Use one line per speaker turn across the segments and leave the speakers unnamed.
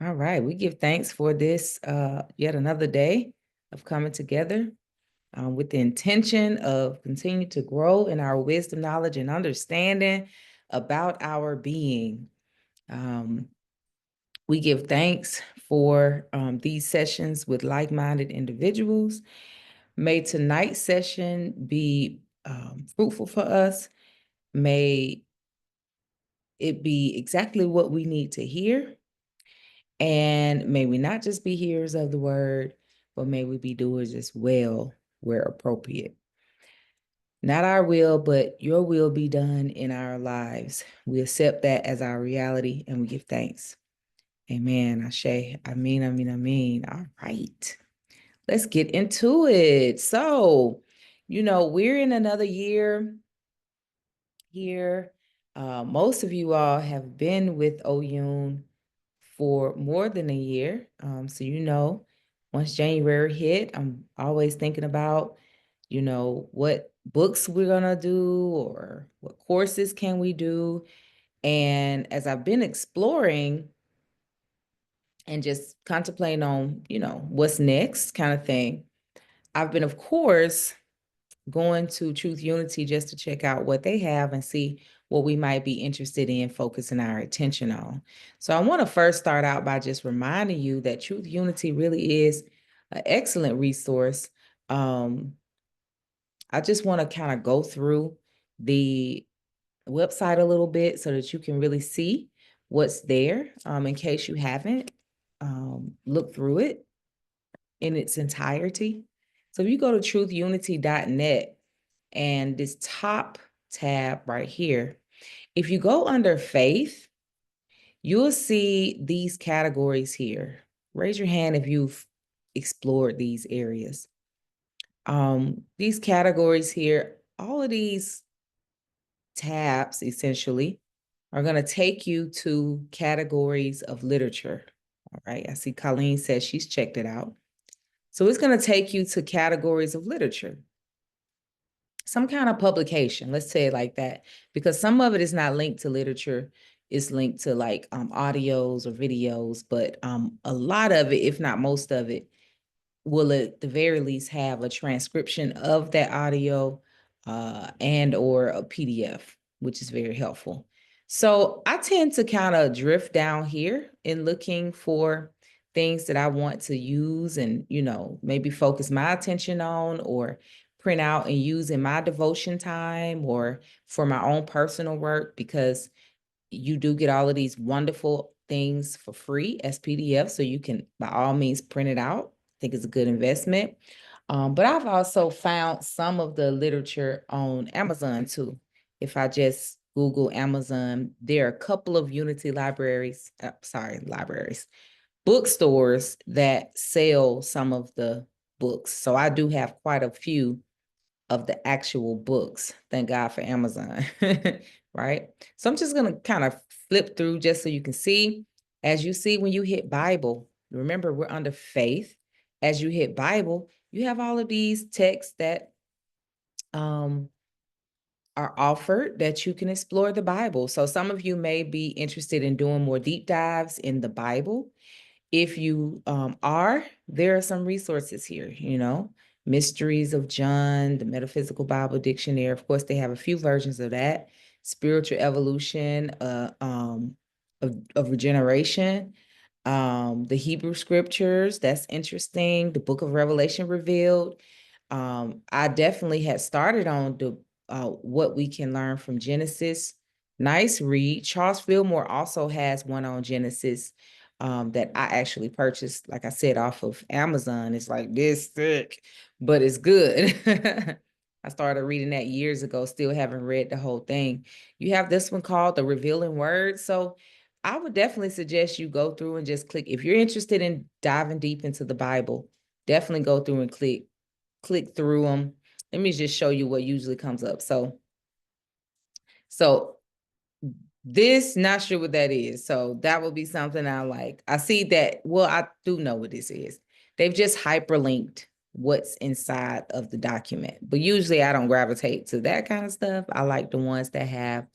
All right, we give thanks for this yet another day of coming together with the intention of continuing to grow in our wisdom, knowledge, and understanding about our being. Um, we give thanks for these sessions with like-minded individuals. May tonight's session be fruitful for us. May it be exactly what we need to hear. And may we not just be hearers of the word, but may we be doers as well where appropriate. Not our will, but your will be done in our lives. We accept that as our reality and we give thanks. Amen. Ashe. Amen. Amen. Amen. All right. Let's get into it. So, we're in another year here. Most of you all have been with Oyun for more than a year. So, once January hit, I'm always thinking about, what books we're going to do or what courses can we do. And as I've been exploring and just contemplating on, what's next kind of thing, I've been, of course, going to Truth Unity just to check out what they have and see what we might be interested in focusing our attention on. So I want to first start out by just reminding you that Truth Unity really is an excellent resource. I just want to kind of go through the website a little bit so that you can really see what's there in case you haven't looked through it in its entirety. So if you go to truthunity.net, and this top tab right here, if you go under faith, you'll see these categories here. Raise your hand if you've explored these areas. These categories here, all of these tabs essentially are going to take you to categories of literature. All right. I see Colleen says she's checked it out. So it's going to take you to categories of literature. Some kind of publication, let's say it like that, because some of it is not linked to literature. It's linked to like audios or videos, but a lot of it, if not most of it, will at the very least have a transcription of that audio and or a PDF, which is very helpful. So I tend to kind of drift down here in looking for things that I want to use and, maybe focus my attention on or print out and use in my devotion time or for my own personal work, because you do get all of these wonderful things for free as PDF. So you can, by all means, print it out. I think it's a good investment. But I've also found some of the literature on Amazon too. If I just Google Amazon, there are a couple of Unity bookstores that sell some of the books. So I do have quite a few of the actual books. Thank God for Amazon, right? So I'm just going to kind of flip through just so you can see. As you see, when you hit Bible, remember we're under faith. As you hit Bible, you have all of these texts that are offered that you can explore the Bible. So some of you may be interested in doing more deep dives in the Bible. If you are, there are some resources here, Mysteries of John, the Metaphysical Bible Dictionary. Of course, they have a few versions of that. Spiritual Evolution of Regeneration. The Hebrew Scriptures, that's interesting. The Book of Revelation Revealed. I definitely had started on the what we can learn from Genesis. Nice read. Charles Fillmore also has one on Genesis that I actually purchased, like I said, off of Amazon. It's like this thick, but it's good. I started reading that years ago, still haven't read the whole thing. You have this one called The Revealing Word. So I would definitely suggest you go through and just click. If you're interested in diving deep into the Bible, definitely go through and click through them. Let me just show you what usually comes up. So this, not sure what that is. So that would be something I like. I see that. Well, I do know what this is. They've just hyperlinked what's inside of the document. But usually I don't gravitate to that kind of stuff. I like the ones that have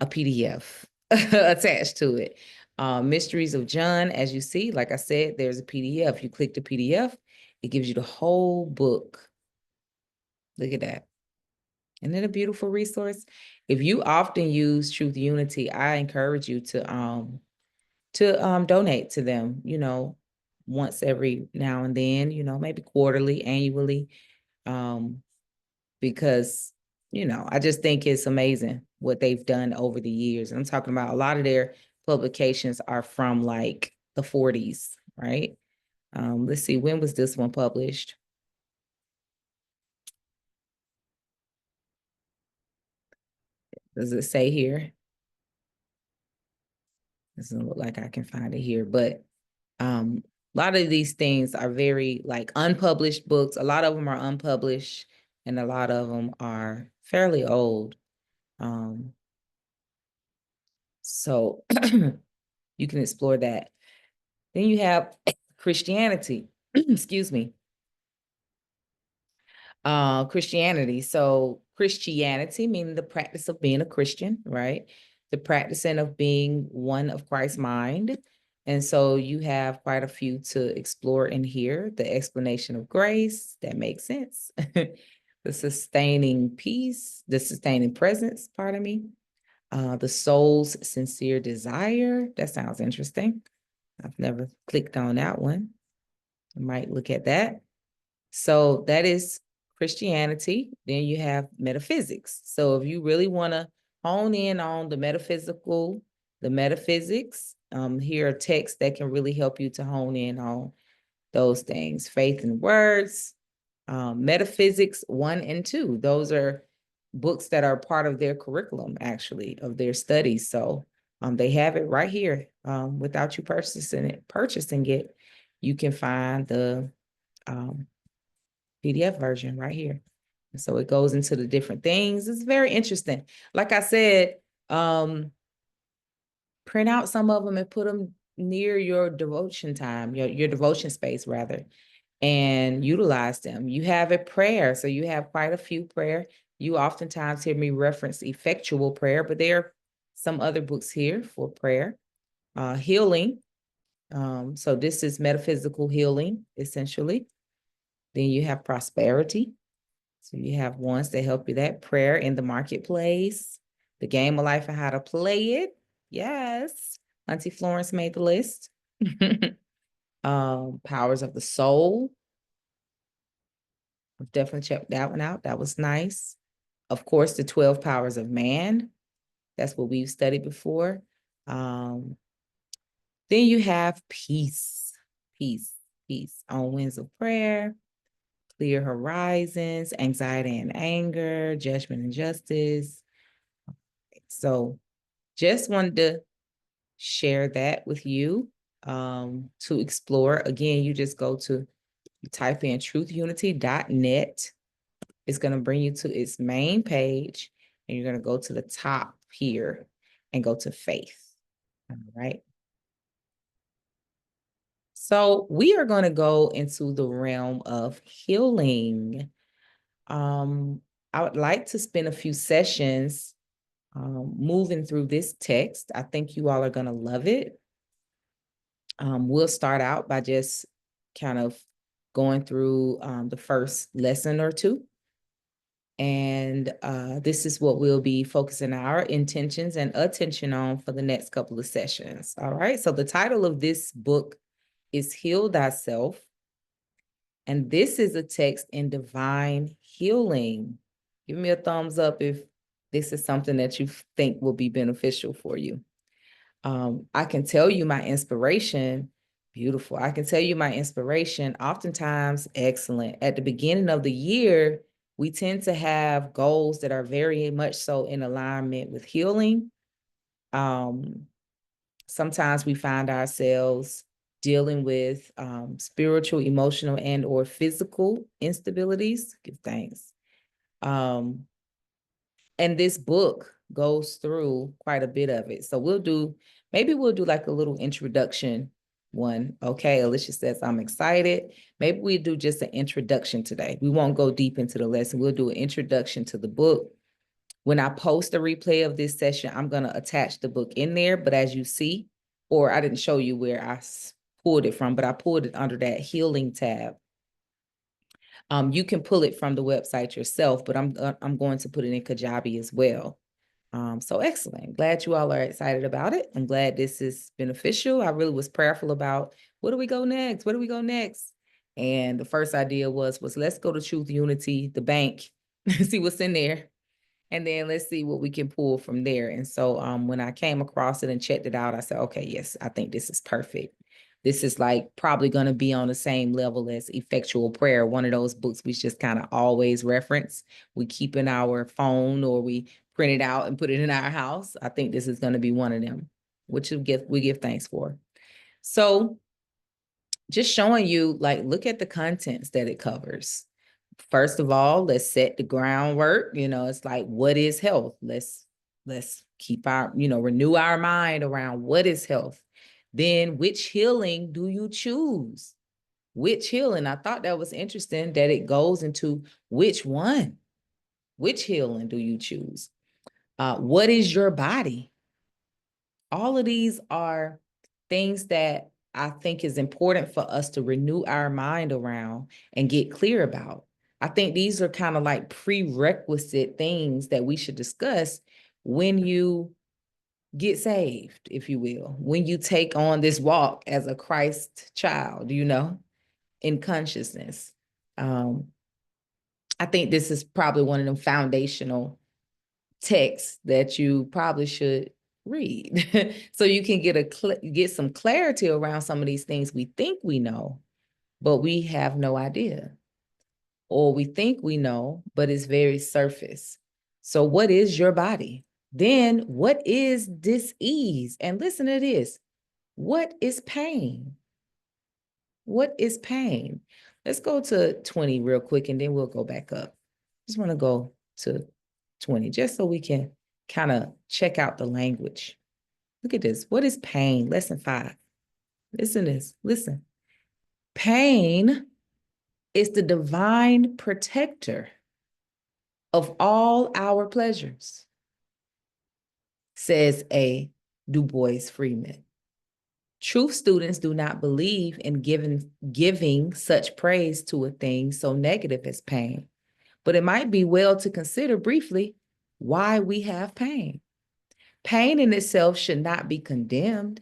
a PDF attached to it. Mysteries of John, as you see, like I said, there's a PDF. You click the PDF, it gives you the whole book. Look at that. Isn't it a beautiful resource? If you often use Truth Unity, I encourage you to donate to them, once every now and then, maybe quarterly, annually, because, I just think it's amazing what they've done over the years. I'm talking about a lot of their publications are from like the 40s, right? Let's see, when was this one published? Does it say here? Doesn't look like I can find it here, but a lot of these things are very like unpublished books. A lot of them are unpublished, and a lot of them are fairly old. So you can explore that. Then you have Christianity. Excuse me. Christianity. So Christianity meaning the practice of being a Christian, right? The practicing of being one of Christ's mind. And so you have quite a few to explore in here. The explanation of grace, that makes sense. The sustaining peace, the sustaining presence, pardon me. The soul's sincere desire. That sounds interesting. I've never clicked on that one. I might look at that. So that is Christianity. Then you have metaphysics. So if you really want to hone in on the metaphysics, here are texts that can really help you to hone in on those things. Faith and Words, Metaphysics 1 and 2. Those are books that are part of their curriculum, actually, of their studies. So they have it right here. Without you purchasing it, you can find the PDF version right here. And so it goes into the different things. It's very interesting. Like I said, print out some of them and put them near your devotion time, your devotion space rather, and utilize them. You have a prayer. So you have quite a few prayer. You oftentimes hear me reference effectual prayer, but there are some other books here for prayer. Healing. So this is metaphysical healing, essentially. Then you have prosperity. So you have ones that help you that. Prayer in the marketplace, the game of life and how to play it. Yes. Auntie Florence made the list. Powers of the soul. I've definitely checked that one out. That was nice. Of course, the 12 powers of man. That's what we've studied before. Then you have peace, peace, peace on winds of prayer, clear horizons, anxiety and anger, judgment and justice. So just wanted to share that with you to explore. Again, you just go to, you type in truthunity.net. It's going to bring you to its main page, and you're going to go to the top here and go to faith. All right. So we are going to go into the realm of healing. I would like to spend a few sessions moving through this text. I think you all are going to love it. We'll start out by just kind of going through the first lesson or two. And this is what we'll be focusing our intentions and attention on for the next couple of sessions. All right. So the title of this book is Heal Thyself. And this is a text in divine healing. Give me a thumbs up if this is something that you think will be beneficial for you. I can tell you my inspiration, beautiful. I can tell you my inspiration, oftentimes excellent. At the beginning of the year, we tend to have goals that are very much so in alignment with healing. Sometimes we find ourselves dealing with spiritual, emotional, and or physical instabilities. Give thanks. And this book goes through quite a bit of it. So maybe we'll do like a little introduction one. Okay, Alicia says, I'm excited. Maybe we do just an introduction today. We won't go deep into the lesson. We'll do an introduction to the book. When I post a replay of this session, I'm going to attach the book in there. But as you see, or I didn't show you where I pulled it from, but I pulled it under that healing tab. You can pull it from the website yourself, but I'm going to put it in Kajabi as well. So excellent. Glad you all are excited about it. I'm glad this is beneficial. I really was prayerful about where do we go next? Where do we go next? And the first idea was let's go to Truth Unity, the bank, see what's in there. And then let's see what we can pull from there. And so when I came across it and checked it out, I said, okay, yes, I think this is perfect. This is like probably going to be on the same level as Effectual Prayer, one of those books we just kind of always reference. We keep in our phone or we print it out and put it in our house. I think this is going to be one of them, which we give thanks for. So just showing you, like, look at the contents that it covers. First of all, let's set the groundwork. It's like, what is health? Let's keep our, renew our mind around what is health. Then which healing do you choose? Which healing? I thought that was interesting that it goes into which one? Which healing do you choose? What is your body? All of these are things that I think is important for us to renew our mind around and get clear about. I think these are kind of like prerequisite things that we should discuss when you get saved, if you will, when you take on this walk as a Christ child, in consciousness. I think this is probably one of them foundational texts that you probably should read so you can get some clarity around some of these things we think we know, but we have no idea, or we think we know, but it's very surface. So what is your body? Then what is dis-ease? And listen to this. What is pain? What is pain? Let's go to 20 real quick, and then we'll go back up. Just want to go to 20, just so we can kind of check out the language. Look at this. What is pain? Lesson 5. Listen to this. Listen. Pain is the divine protector of all our pleasures, says a Du Bois Freeman. Truth students do not believe in giving such praise to a thing so negative as pain, but it might be well to consider briefly why we have pain. Pain in itself should not be condemned.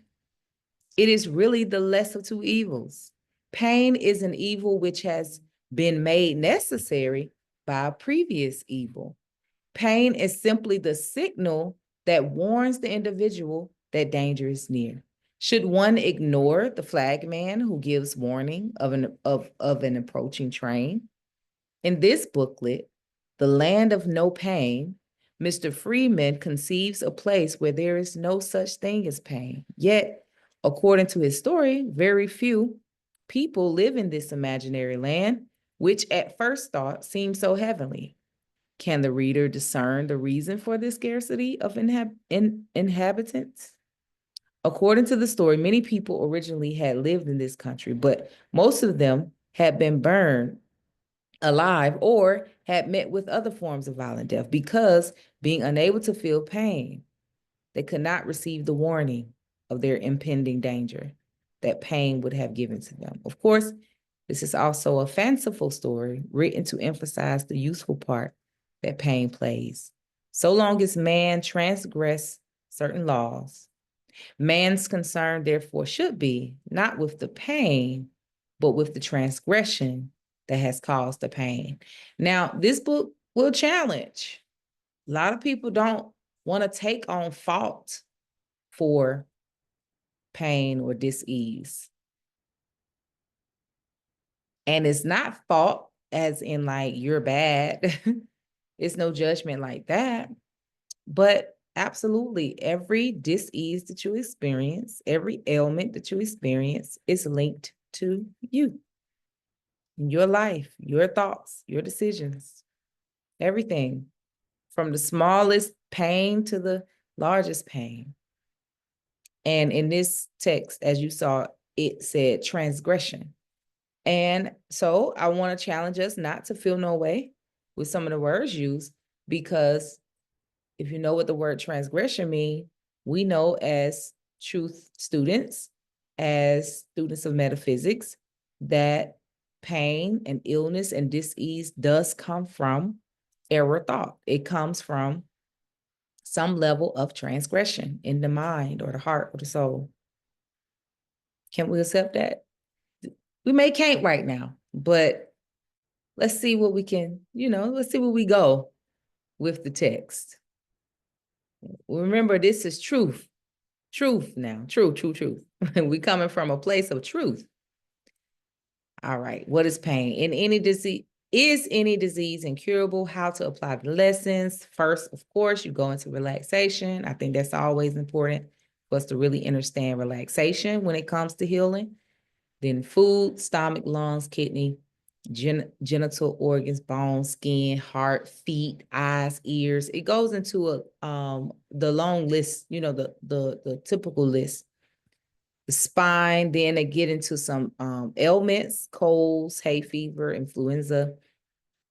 It is really the less of two evils. Pain is an evil which has been made necessary by a previous evil. Pain is simply the signal that warns the individual that danger is near. Should one ignore the flagman who gives warning of an approaching train? In this booklet, The Land of No Pain, Mr. Freeman conceives a place where there is no such thing as pain. Yet, according to his story, very few people live in this imaginary land, which at first thought seems so heavenly. Can the reader discern the reason for this scarcity of inhabitants? According to the story, many people originally had lived in this country, but most of them had been burned alive or had met with other forms of violent death because, being unable to feel pain, they could not receive the warning of their impending danger that pain would have given to them. Of course, this is also a fanciful story written to emphasize the useful part that pain plays. So long as man transgress certain laws, man's concern therefore should be not with the pain, but with the transgression that has caused the pain. Now, this book will challenge. A lot of people don't want to take on fault for pain or dis-ease. And it's not fault as in like you're bad. It's no judgment like that. But absolutely, every dis-ease that you experience, every ailment that you experience is linked to you, your life, your thoughts, your decisions, everything from the smallest pain to the largest pain. And in this text, as you saw, it said transgression. And so I want to challenge us not to feel no way with some of the words used, because if you know what the word transgression means, we know as truth students, as students of metaphysics, that pain and illness and dis-ease does come from error thought. It comes from some level of transgression in the mind or the heart or the soul. Can we accept that? We may can't right now, but let's see what we can, let's see where we go with the text. Remember, this is truth. Truth now. Truth. We coming from a place of truth. All right. What is pain? In any disease, is any disease incurable? How to apply the lessons? First, of course, you go into relaxation. I think that's always important for us to really understand relaxation when it comes to healing. Then food, stomach, lungs, kidney, genital organs, bones, skin, heart, feet, eyes, ears. It goes into the long list, the typical list. The spine, then they get into some ailments, colds, hay fever, influenza,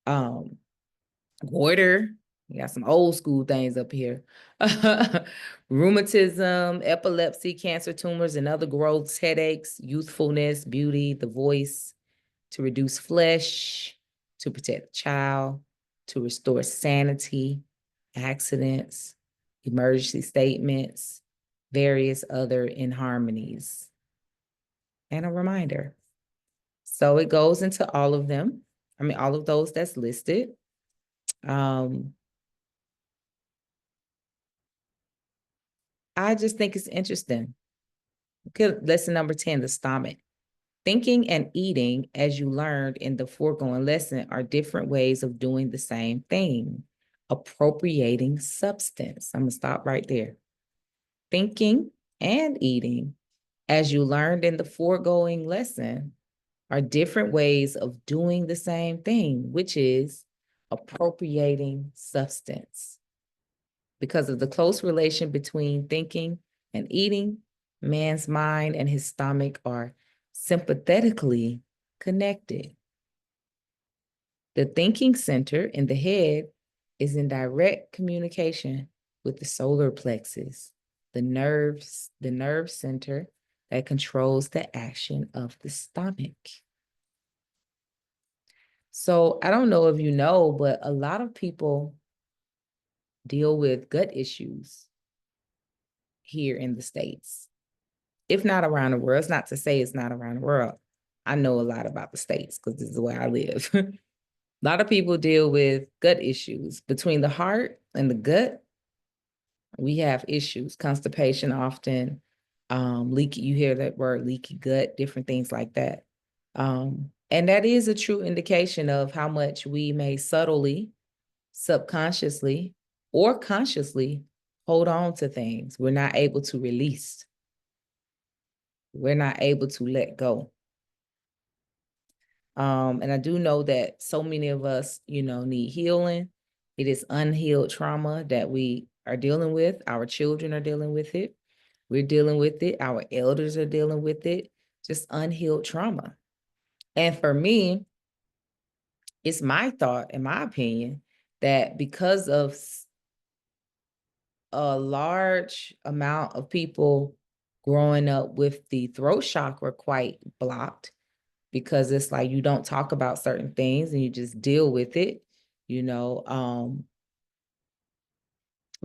goiter. We got some old school things up here. Rheumatism, epilepsy, cancer, tumors, and other growths, headaches, youthfulness, beauty, the voice, to reduce flesh, to protect the child, to restore sanity, accidents, emergency statements, various other inharmonies. And a reminder. So it goes into all of them. I mean, all of those that's listed. I just think it's interesting. Okay, lesson number 10, the stomach. Thinking and eating, as you learned in the foregoing lesson, are different ways of doing the same thing, appropriating substance. I'm going to stop right there. Thinking and eating, as you learned in the foregoing lesson, are different ways of doing the same thing, which is appropriating substance. Because of the close relation between thinking and eating, man's mind and his stomach are sympathetically connected. The thinking center in the head is in direct communication with the solar plexus, the nerve center that controls the action of the stomach. So I don't know if you know, but a lot of people deal with gut issues here in the States, if not around the world. It's not to say it's not around the world. I know a lot about the States because this is where I live. A lot of people deal with gut issues. Between the heart and the gut, we have issues. Constipation often, leaky, you hear that word, leaky gut, different things like that. And that is a true indication of how much we may subtly, subconsciously, or consciously hold on to things we're not able to release. We're not able to let go. And I do know that so many of us, need healing. It is unhealed trauma that we are dealing with. Our children are dealing with it. We're dealing with it. Our elders are dealing with it. Just unhealed trauma. And for me, it's my thought, in my opinion, that because of a large amount of people growing up with the throat chakra quite blocked, because it's like you don't talk about certain things and you just deal with it. We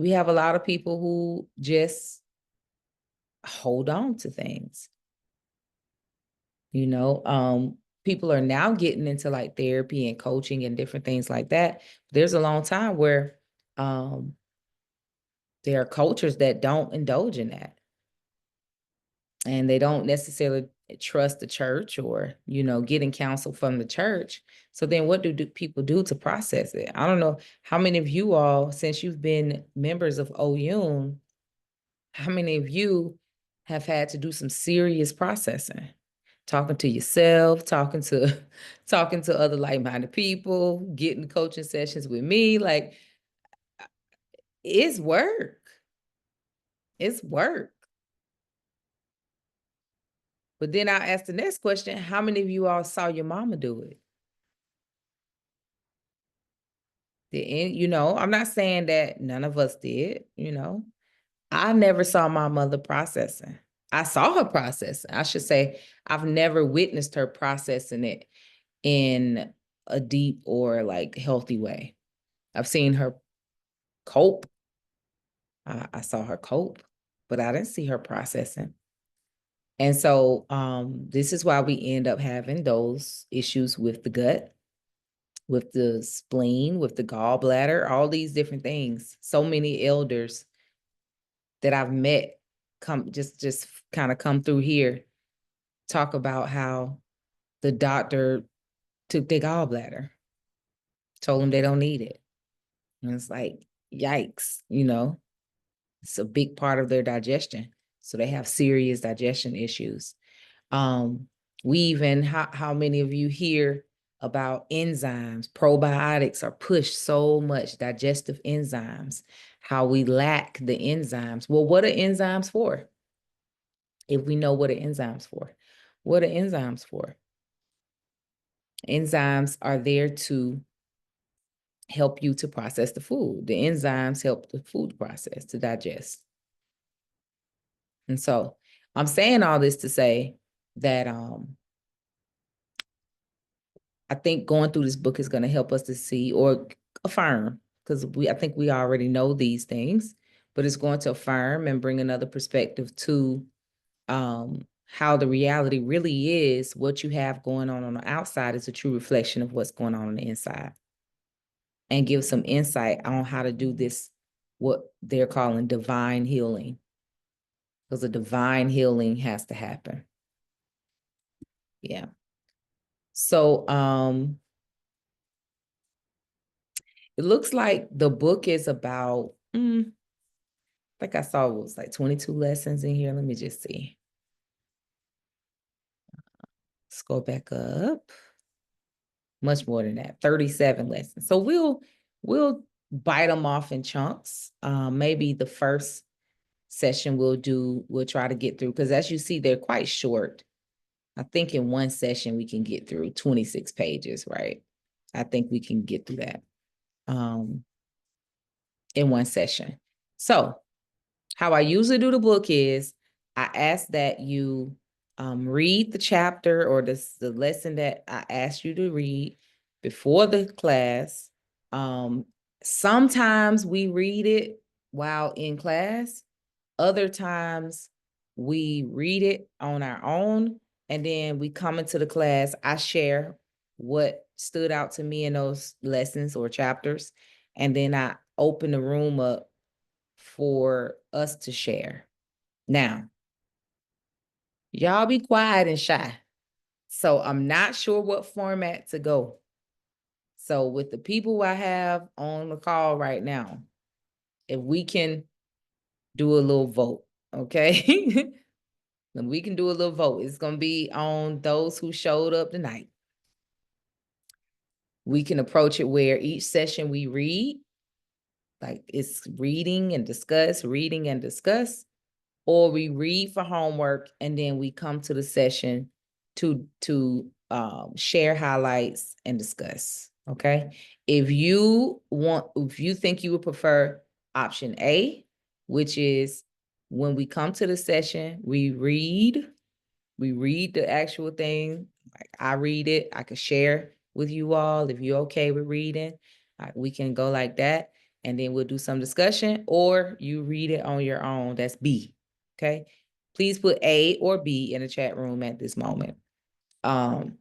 have a lot of people who just hold on to things. People are now getting into like therapy and coaching and different things like that. There's a long time where there are cultures that don't indulge in that. And they don't necessarily trust the church or, getting counsel from the church. So then what do people do to process it? I don't know how many of you all, since you've been members of OUN, how many of you have had to do some serious processing? Talking to yourself, talking to other like-minded people, getting coaching sessions with me. Like, it's work. It's work. But then I'll ask the next question, how many of you all saw your mama do it? I'm not saying that none of us did, I never saw my mother processing. I saw her processing. I should say, I've never witnessed her processing it in a deep or like healthy way. I've seen her cope. I saw her cope, but I didn't see her processing. And so this is why we end up having those issues with the gut, with the spleen, with the gallbladder, all these different things. So many elders that I've met just kind of come through here talk about how the doctor took their gallbladder, told them they don't need it. And it's like, yikes, it's a big part of their digestion. So they have serious digestion issues. Um, we even, how many of you hear about enzymes? Probiotics are pushed so much, digestive enzymes, how we lack the enzymes. Well, what are enzymes for? If we know what are enzymes for, what are enzymes for? Enzymes are there to help you to process the food. The enzymes help the food process to digest. And so I'm saying all this to say that I think going through this book is going to help us to see or affirm, because I think we already know these things, but it's going to affirm and bring another perspective to how the reality really is. What you have going on the outside is a true reflection of what's going on the inside, and give some insight on how to do this, what they're calling divine healing, because a divine healing has to happen. Yeah. So it looks like the book is about, like I saw it was like 22 lessons in here. Let me just see. Let's go back up. Much more than that, 37 lessons. So we'll bite them off in chunks. Maybe the first session we'll try to get through, because as you see, they're quite short. I think in one session we can get through 26 pages, right? I think we can get through that in one session. So how I usually do the book is I ask that you read the chapter or the lesson that I asked you to read before the class. Sometimes we read it while in class. Other times we read it on our own, and then we come into the class. I share what stood out to me in those lessons or chapters, and then I open the room up for us to share. Now, y'all be quiet and shy. So I'm not sure what format to go. So with the people I have on the call right now, if we can do a little vote, okay? Then we can do a little vote. It's going to be on those who showed up tonight. We can approach it where each session we read, like it's reading and discuss, or we read for homework and then we come to the session to share highlights and discuss. Okay. If you think you would prefer option A, which is when we come to the session, we read the actual thing. Like I read it, I could share with you all. If you're okay with reading, we can go like that. And then we'll do some discussion, or you read it on your own. That's B. Okay. Please put A or B in the chat room at this moment. A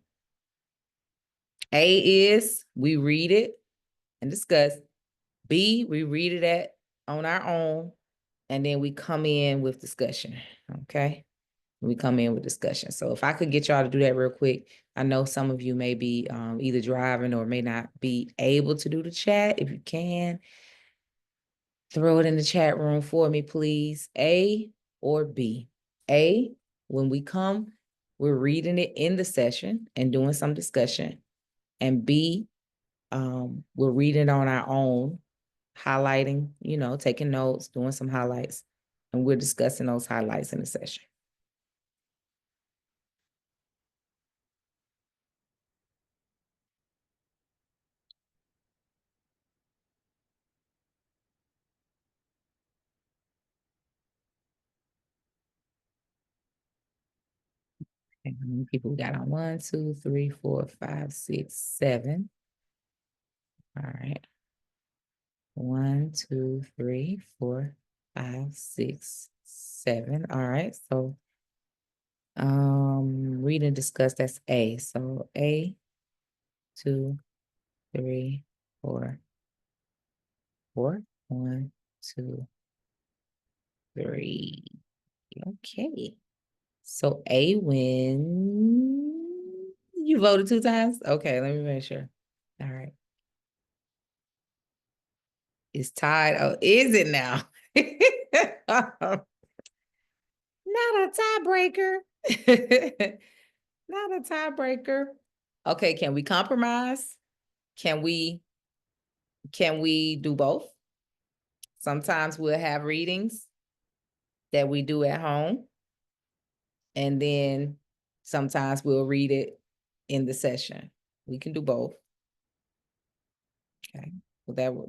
is we read it and discuss. B, we read it on our own, and then we come in with discussion. Okay. We come in with discussion. So if I could get y'all to do that real quick, I know some of you may be either driving or may not be able to do the chat. If you can, throw it in the chat room for me, please. A or B. A, when we come, we're reading it in the session and doing some discussion. And B, we're reading on our own, highlighting, taking notes, doing some highlights, and we're discussing those highlights in the session. Okay, how many people we got on? 1, 2, 3, 4, 5, 6, 7. All right. 1, 2, 3, 4, 5, 6, 7. All right. So read and discuss, that's A. So A, 2, 3, 4, 4. 1, 2, 3. Okay. So A wins. You voted 2 times? Okay, let me make sure. All right. It's tied. Oh, is it now? Not a tiebreaker. Not a tiebreaker. Okay, can we compromise? Can we do both? Sometimes we'll have readings that we do at home, and then sometimes we'll read it in the session. We can do both. Okay. Well,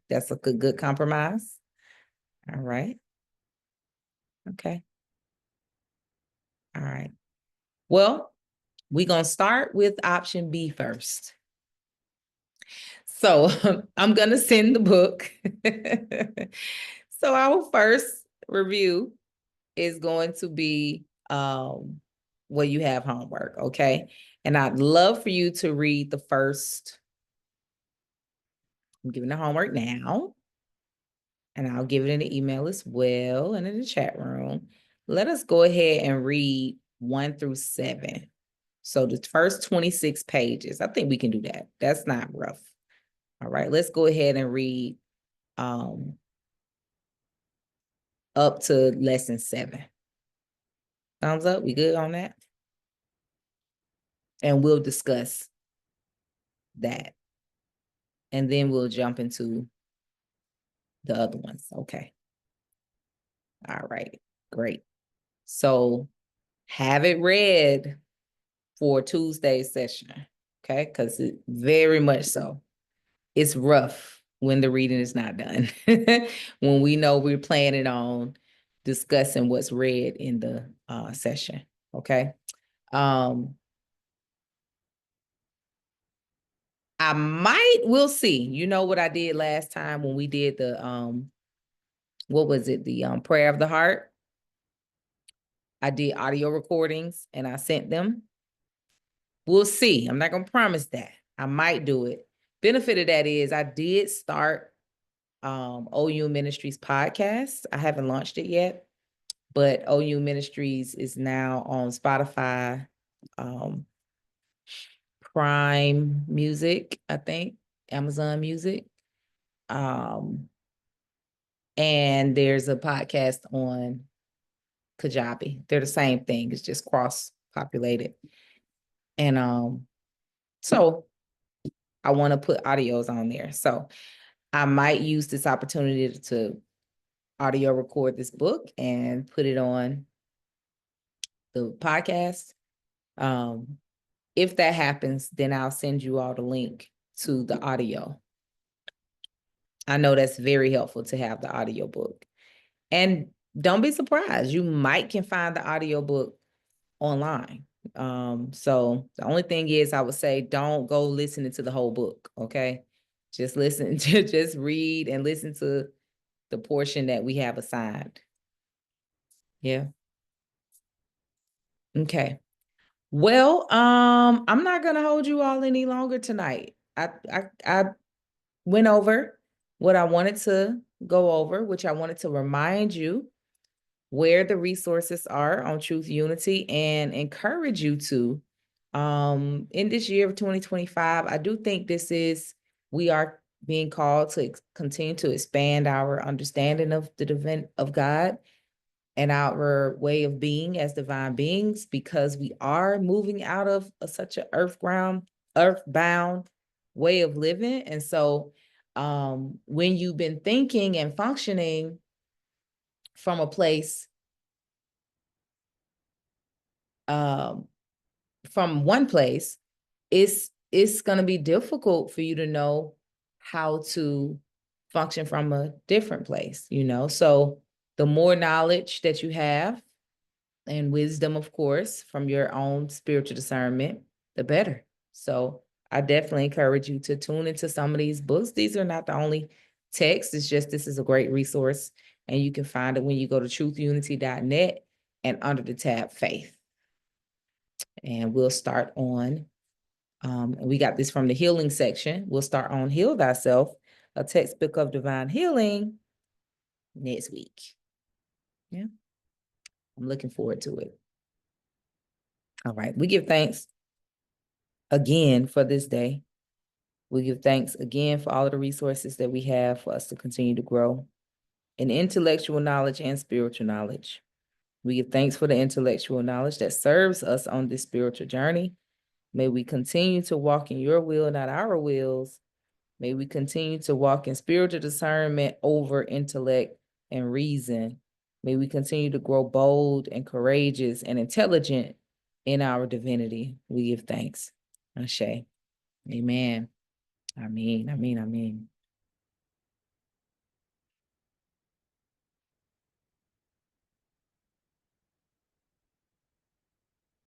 that's a good compromise. All right. Okay. All right. Well, we're gonna start with option B first. So I'm gonna send the book. So our first review is going to be where you have homework, okay? And I'd love for you to read the first. I'm giving the homework now, and I'll give it in the email as well and in the chat room. Let us go ahead and read 1 through 7. So the first 26 pages, I think we can do that. That's not rough. All right, let's go ahead and read up to lesson 7. Thumbs up, we good on that? And we'll discuss that. And then we'll jump into the other ones. Okay. All right, great. So have it read for Tuesday's session, okay? Because it very much so. It's rough when the reading is not done. When we know we're planning on discussing what's read in the session, okay? We'll see. You know what I did last time when we did the, what was it? The prayer of the heart. I did audio recordings and I sent them. We'll see. I'm not going to promise that. I might do it. Benefit of that is I did start OU Ministries podcast. I haven't launched it yet, but OU Ministries is now on Spotify, Prime Music, I think, Amazon Music. And there's a podcast on Kajabi. They're the same thing. It's just cross-populated. And so I want to put audios on there. So I might use this opportunity to audio record this book and put it on the podcast. If that happens, then I'll send you all the link to the audio. I know that's very helpful to have the audio book. And don't be surprised. You might can find the audio book online. So the only thing is I would say don't go listening to the whole book, okay? Just listen to, just read and listen to the portion that we have assigned. Yeah. Okay. Well, I'm not gonna hold you all any longer tonight. I went over what I wanted to go over, which I wanted to remind you where the resources are on Truth Unity and encourage you to in this year of 2025. I do think we are being called to continue to expand our understanding of the divine of God and our way of being as divine beings, because we are moving out of such an earthbound way of living. And so when you've been thinking and functioning from a place from one place, it's going to be difficult for you to know how to function from a different place, you know? So the more knowledge that you have, and wisdom, of course, from your own spiritual discernment, the better. So I definitely encourage you to tune into some of these books. These are not the only texts. It's just this is a great resource, and you can find it when you go to truthunity.net and under the tab Faith. And we'll start on, we got this from the healing section. We'll start on Heal Thyself, a textbook of divine healing, next week. Yeah, I'm looking forward to it. All right, we give thanks again for this day. We give thanks again for all of the resources that we have for us to continue to grow in intellectual knowledge and spiritual knowledge. We give thanks for the intellectual knowledge that serves us on this spiritual journey. May we continue to walk in your will, not our wills. May we continue to walk in spiritual discernment over intellect and reason. May we continue to grow bold and courageous and intelligent in our divinity. We give thanks. Ashe. Amen. Amen. Amen. Amen.